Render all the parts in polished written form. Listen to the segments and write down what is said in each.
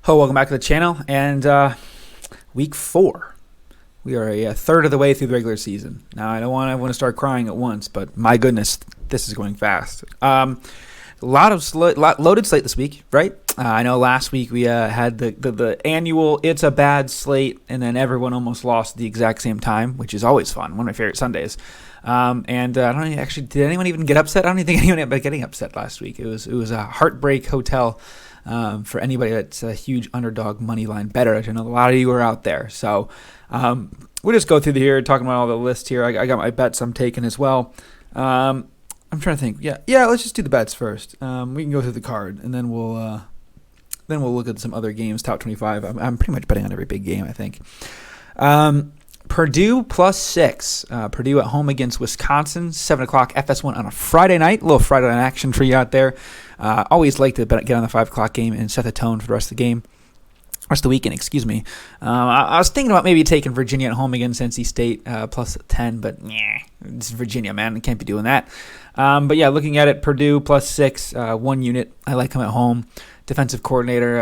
Hello, welcome back to the channel, and week 4. We are a third of the way through the regular season. Now, I don't want everyone to start crying at once, but my goodness, this is going fast. A lot loaded slate this week, right? I know last week we had the annual It's a Bad Slate, and then everyone almost lost at the exact same time, which is always fun. One of my favorite Sundays. And I don't actually, did anyone even get upset? I don't even think anyone ended up getting upset last week. It was a heartbreak hotel. For anybody that's a huge underdog money line bettor, I know a lot of you are out there. So we'll just go through here, talking about all the list here. I got my bets I'm taking as well. I'm trying to think. Yeah. Let's just do the bets first. We can go through the card, and then we'll look at some other games. Top 25. I'm pretty much betting on every big game, I think. Purdue +6. Purdue at home against Wisconsin, 7 o'clock FS1 on a Friday night. A little Friday night action for you out there. Always like to get on the 5 o'clock game and set the tone for the rest of the weekend, excuse me. I was thinking about maybe taking Virginia at home against NC State +10, but it's Virginia, man. I can't be doing that. But yeah, looking at it, Purdue +6, 1 unit. I like them at home. Defensive coordinator,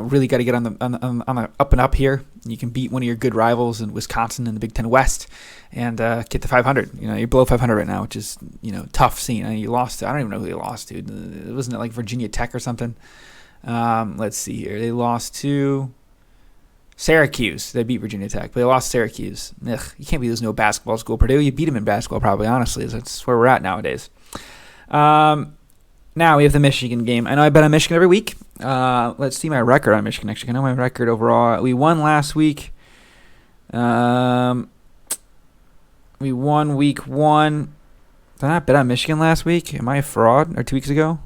really got to get on the up and up here. You can beat one of your good rivals in Wisconsin in the Big Ten West and get to 500. You're below 500 right now, which is tough scene. You lost to, I don't even know who you lost to. Wasn't it like Virginia Tech or something? Let's see here. They lost to Syracuse. They beat Virginia Tech, but they lost to Syracuse. Ugh, you can't be losing to a basketball school. Purdue, you beat them in basketball probably, honestly. That's where we're at nowadays. Now we have the Michigan game. I know I bet on Michigan every week. Let's see my record on Michigan, actually. I know my record overall. We won last week. We won week 1. Did I not bet on Michigan last week? Am I a fraud? Or 2 weeks ago?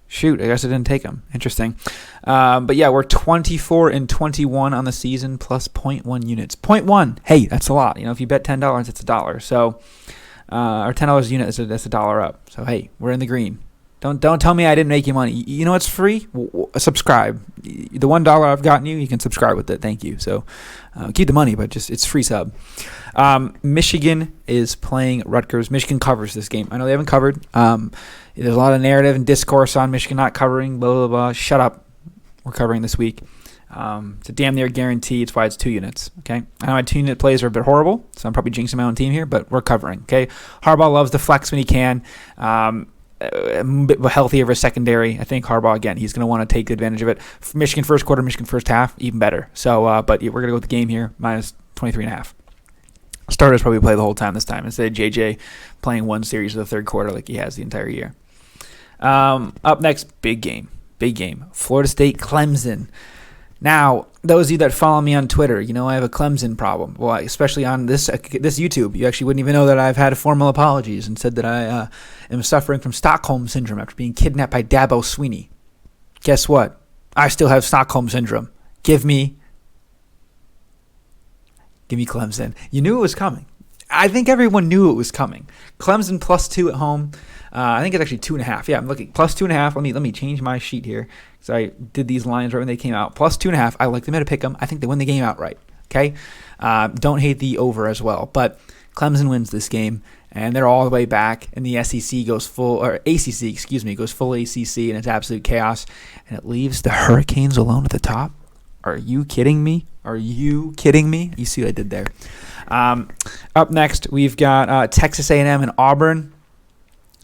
Shoot, I guess I didn't take them. Interesting. But yeah, we're 24-21 on the season plus 0.1 units. 0.1. Hey, that's a lot. If you bet $10, it's $1. So... or $10 a unit, that's $1 up. So hey, we're in the green. Don't tell me I didn't make you money. You know what's free? Subscribe. The $1 I've gotten you can subscribe with it. Thank you. So keep the money, but just it's free sub. Michigan is playing Rutgers. Michigan covers this game. I know they haven't covered. There's a lot of narrative and discourse on Michigan not covering. Blah blah blah. Shut up. We're covering this week. It's a damn near guarantee. It's why it's 2 units. Okay, I know my 2-unit plays are a bit horrible, so I'm probably jinxing my own team here, but we're covering. Okay, Harbaugh loves to flex when he can. A bit healthier of a secondary. I think Harbaugh again. He's going to want to take advantage of it. Michigan first quarter, Michigan first half, even better. So, but we're going to go with the game here minus 23.5. Starters probably play the whole time this time instead of JJ playing one series of the third quarter like he has the entire year. Up next, big game. Florida State, Clemson. Now, those of you that follow me on Twitter, I have a Clemson problem. Well, especially on this YouTube. You actually wouldn't even know that I've had formal apologies and said that I am suffering from Stockholm Syndrome after being kidnapped by Dabo Sweeney. Guess what? I still have Stockholm Syndrome. Give me Clemson. You knew it was coming. I think everyone knew it was coming. Clemson +2 at home. I think it's actually 2.5. Yeah, I'm looking +2.5. Let me change my sheet here because I did these lines right when they came out. +2.5. I like them to pick them. I think they win the game outright. Okay, don't hate the over as well. But Clemson wins this game, and they're all the way back. And the SEC goes full, or ACC, excuse me, goes full ACC, and it's absolute chaos. And it leaves the Hurricanes alone at the top. Are you kidding me? You see what I did there. Up next, we've got Texas A&M and Auburn.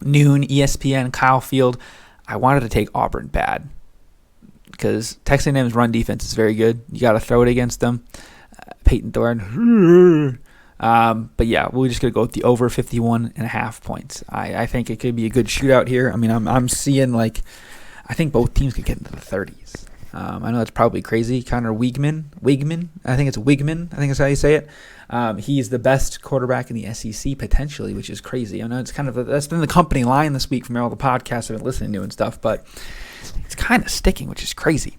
Noon, ESPN, Kyle Field. I wanted to take Auburn bad because Texas A&M's run defense is very good. You got to throw it against them. Peyton Thorne. But yeah, we're just going to go with the over 51.5 points. I think it could be a good shootout here. I mean, I'm seeing I think both teams could get into the 30s. I know that's probably crazy. Connor Weigman. I think it's Weigman. I think that's how you say it. He's the best quarterback in the SEC potentially, which is crazy. I know it's that's been the company line this week from all the podcasts I've been listening to and stuff, but it's kind of sticking, which is crazy.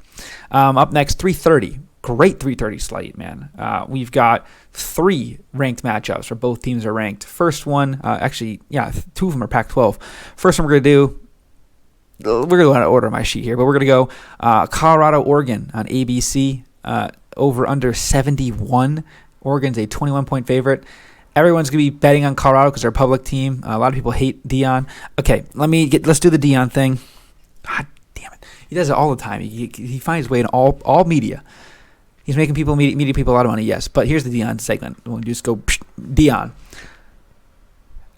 Up next, 3:30. Great 3:30 slate, man. We've got 3 ranked matchups where both teams are ranked. First one, 2 of them are Pac-12. First one we're going to do. We're going to go out of order on my sheet here, but we're going to go Colorado, Oregon on ABC, over under 71. Oregon's a 21-point favorite. Everyone's going to be betting on Colorado because they're a public team. A lot of people hate Deion. Okay, let's do the Deion thing. God damn it. He does it all the time. He finds his way in all media. He's making media people a lot of money, yes. But here's the Deion segment. We'll just go, Deion.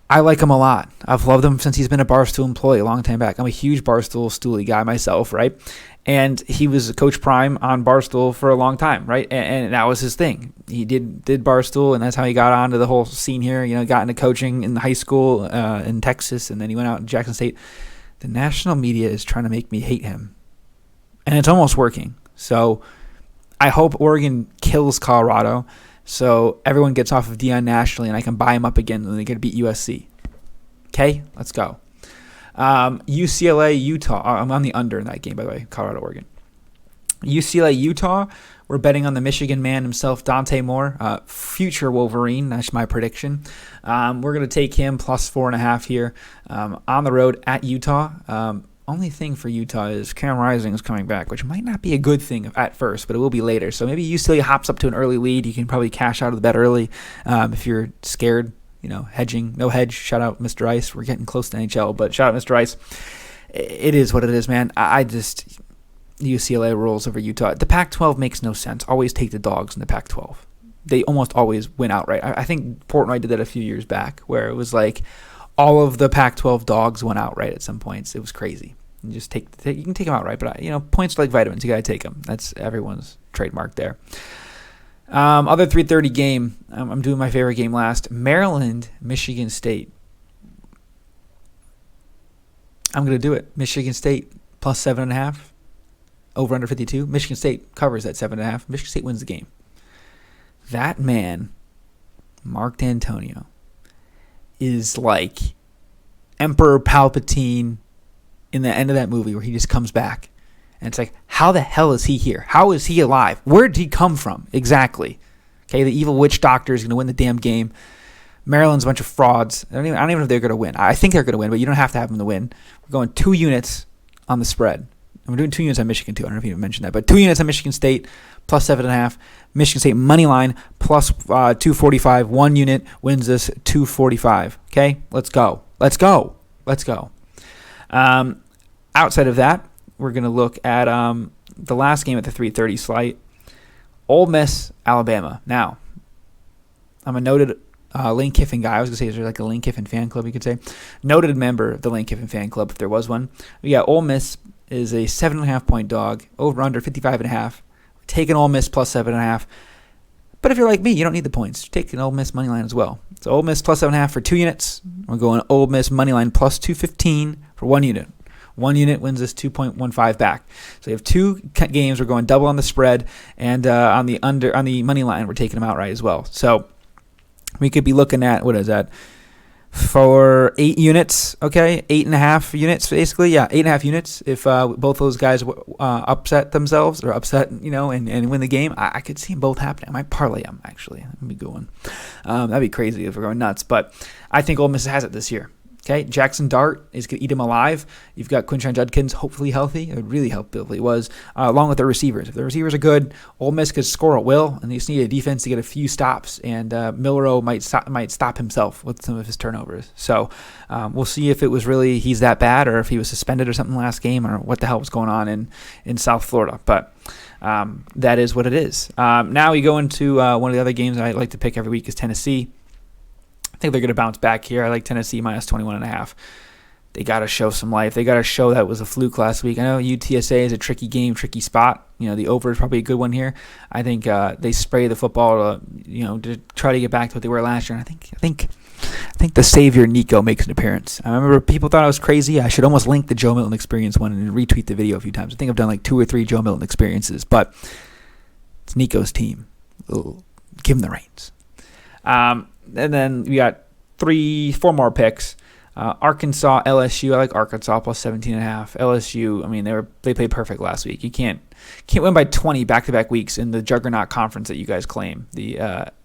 I like him a lot. I've loved him since he's been a Barstool employee a long time back. I'm a huge Barstool Stoolie guy myself, right? And he was Coach Prime on Barstool for a long time, right? And that was his thing. He did Barstool, and that's how he got onto the whole scene here. You know, got into coaching in high school in Texas, and then he went out in Jackson State. The national media is trying to make me hate him, and it's almost working. So I hope Oregon kills Colorado, so everyone gets off of Deion nationally, and I can buy him up again when they get to beat USC. Okay, let's go. UCLA, Utah. I'm on the under in that game, by the way, Colorado, Oregon. UCLA, Utah. We're betting on the Michigan man himself, Dante Moore, future Wolverine. That's my prediction. We're going to take him plus 4.5 here on the road at Utah. Only thing for Utah is Cam Rising is coming back, which might not be a good thing at first, but it will be later. So maybe UCLA hops up to an early lead. You can probably cash out of the bet early if you're scared. You know, hedging, no hedge. Shout out Mr. Ice. We're getting close to NHL, but shout out Mr. Ice. It is what it is, man. I just UCLA rolls over Utah. The Pac-12 makes no sense. Always take the dogs in the Pac-12. They almost always win outright. I think Portnoy did that a few years back, where it was like all of the Pac-12 dogs went outright at some points. It was crazy. You just you can take them outright, but points are like vitamins. You gotta take them. That's everyone's trademark there. Other 3:30 game. I'm doing my favorite game last. Maryland, Michigan State. I'm going to do it. Michigan State plus 7.5. Over under 52. Michigan State covers that 7.5. Michigan State wins the game. That man, Mark D'Antonio, is like Emperor Palpatine in the end of that movie where he just comes back. And it's like, how the hell is he here? How is he alive? Where did he come from? Exactly. Okay, the evil witch doctor is going to win the damn game. Maryland's a bunch of frauds. I don't even know if they're going to win. I think they're going to win, but you don't have to have them to win. We're going 2 units on the spread. And we're doing 2 units on Michigan, too. I don't know if you mentioned that. But 2 units on Michigan State, plus 7.5. Michigan State money line, plus 245. 1 unit wins this 245. Okay, let's go. Let's go. Let's go. Outside of that, we're going to look at the last game at the 3:30 slate, Ole Miss, Alabama. Now, I'm a noted Lane Kiffin guy. I was going to say, is there like a Lane Kiffin fan club, you could say? Noted member of the Lane Kiffin fan club, if there was one. But yeah, Ole Miss is a 7.5-point dog, over under 55.5. Taking Ole Miss plus 7.5. But if you're like me, you don't need the points. Take an Ole Miss money line as well. So Ole Miss plus 7.5 for 2 units. We're going Ole Miss money line plus 215 for 1 unit. 1 unit wins this 2.15 back. So you have 2 games. We're going double on the spread, and on the money line, we're taking them outright as well. So we could be looking at, what is that, for 8 units? Okay, 8.5 units basically. Yeah, 8.5 units. If both those guys upset themselves or upset, and win the game, I could see them both happening. I might parlay them actually. That'd be a good one. That'd be crazy if we're going nuts. But I think Ole Miss has it this year. Okay, Jackson Dart is going to eat him alive. You've got Quinshon Judkins, hopefully healthy. It would really help if he was, along with the receivers. If the receivers are good, Ole Miss could score at will, and they just need a defense to get a few stops, and Milroe might stop himself with some of his turnovers. So we'll see if it was really he's that bad, or if he was suspended or something last game, or what the hell was going on in South Florida. But that is what it is. Now we go into one of the other games I like to pick every week is Tennessee. I think they're going to bounce back here. I like Tennessee minus 21.5. They got to show some life. They got to show that it was a fluke last week. I know UTSA is a tricky game, tricky spot. The over is probably a good one here. I think they spray the football to try to get back to what they were last year. And I think the savior Nico makes an appearance. I remember people thought I was crazy. I should almost link the Joe Milton Experience one and retweet the video a few times. I think I've done like 2 or 3 Joe Milton Experiences, but it's Nico's team. Give him the reins. And then we got 4 more picks. Arkansas, LSU. I like Arkansas plus 17.5. LSU. I mean, they played perfect last week. You can't win by 20 back-to-back weeks in the juggernaut conference that you guys claim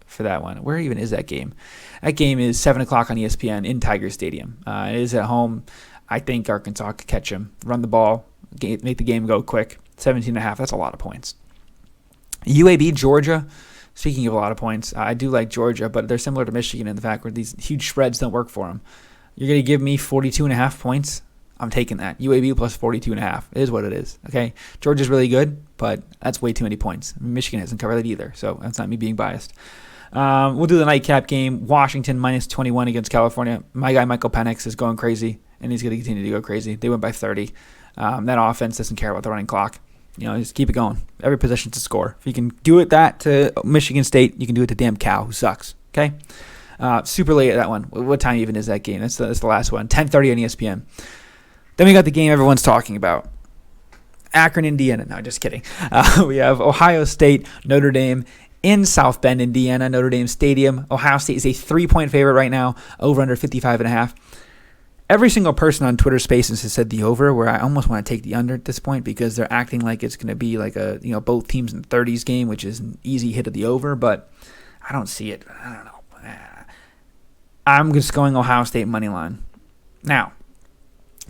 for that one. Where even is that game? That game is 7:00 on ESPN in Tiger Stadium. It is at home. I think Arkansas could catch them, run the ball, make the game go quick. 17.5. That's a lot of points. UAB, Georgia. Speaking of a lot of points, I do like Georgia, but they're similar to Michigan in the fact where these huge spreads don't work for them. You're going to give me 42.5 points I'm taking that. UAB plus 42.5. It is what it is. Okay, Georgia's really good, but that's way too many points. Michigan hasn't covered that either, so that's not me being biased. We'll do the nightcap game. Washington minus 21 against California. My guy Michael Penix is going crazy, and he's going to continue to go crazy. They went by 30. That offense doesn't care about the running clock. Just keep it going. Every possession's a score. If you can do it that to Michigan State, you can do it to damn Cal, who sucks. Okay? Super late at that one. What time even is that game? That's the last one. 10:30 on ESPN. Then we got the game everyone's talking about. Akron, Indiana. No, just kidding. We have Ohio State, Notre Dame in South Bend, Indiana, Notre Dame Stadium. Ohio State is a 3-point favorite right now, over under 55.5. Every single person on Twitter Spaces has said the over, where I almost want to take the under at this point because they're acting like it's going to be like a both teams in the 30s game, which is an easy hit of the over, but I don't see it. I don't know. I'm just going Ohio State money line. Now,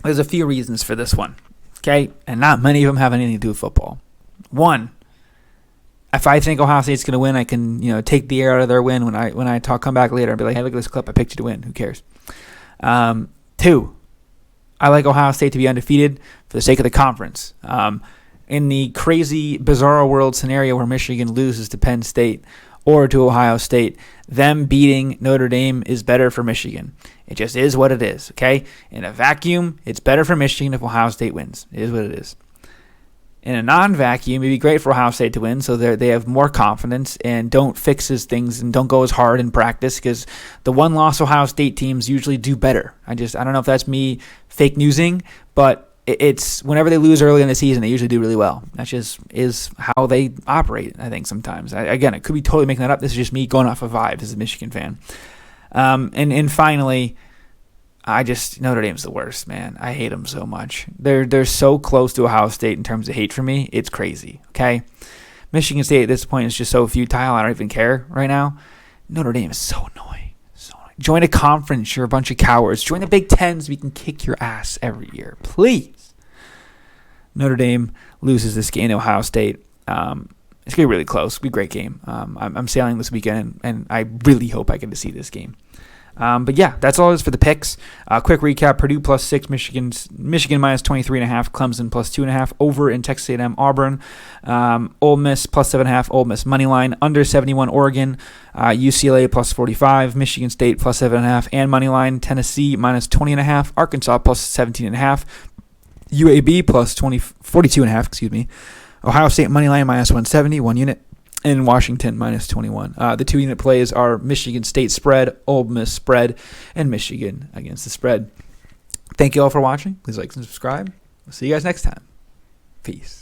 there's a few reasons for this one, okay? And not many of them have anything to do with football. One, if I think Ohio State's going to win, I can take the air out of their win when I come back later and be like, hey, look at this clip. I picked you to win. Who cares? Two, I like Ohio State to be undefeated for the sake of the conference. In the crazy, bizarre world scenario where Michigan loses to Penn State or to Ohio State, them beating Notre Dame is better for Michigan. It just is what it is, okay? In a vacuum, it's better for Michigan if Ohio State wins. It is what it is. In a non-vacuum, it'd be great for Ohio State to win so they have more confidence and don't fix as things and don't go as hard in practice because the one-loss Ohio State teams usually do better. I don't know if that's me fake newsing, but it's whenever they lose early in the season, they usually do really well. That just is how they operate, I think, sometimes. Again, it could be totally making that up. This is just me going off of vibes as a Michigan fan. And finally, Notre Dame's the worst, man. I hate them so much. They're so close to Ohio State in terms of hate for me. It's crazy, okay? Michigan State at this point is just so futile. I don't even care right now. Notre Dame is so annoying. Join a conference. You're a bunch of cowards. Join the Big Ten so we can kick your ass every year. Please. Notre Dame loses this game to Ohio State. It's going to be really close. It'll be a great game. I'm sailing this weekend, and I really hope I get to see this game. But yeah, that's all it is for the picks. Quick recap: Purdue plus 6, Michigan minus 23.5, Clemson plus 2.5, over in Texas A&M Auburn, Ole Miss plus 7.5, Ole Miss money line, under 71 Oregon, UCLA plus 45, Michigan State plus 7.5 and money line, Tennessee minus 20.5, Arkansas plus 17.5, UAB plus 42.5. Excuse me, Ohio State money line minus 170, 1 unit. And Washington minus 21. The 2-unit plays are Michigan State spread, Ole Miss spread, and Michigan against the spread. Thank you all for watching. Please like and subscribe. We'll see you guys next time. Peace.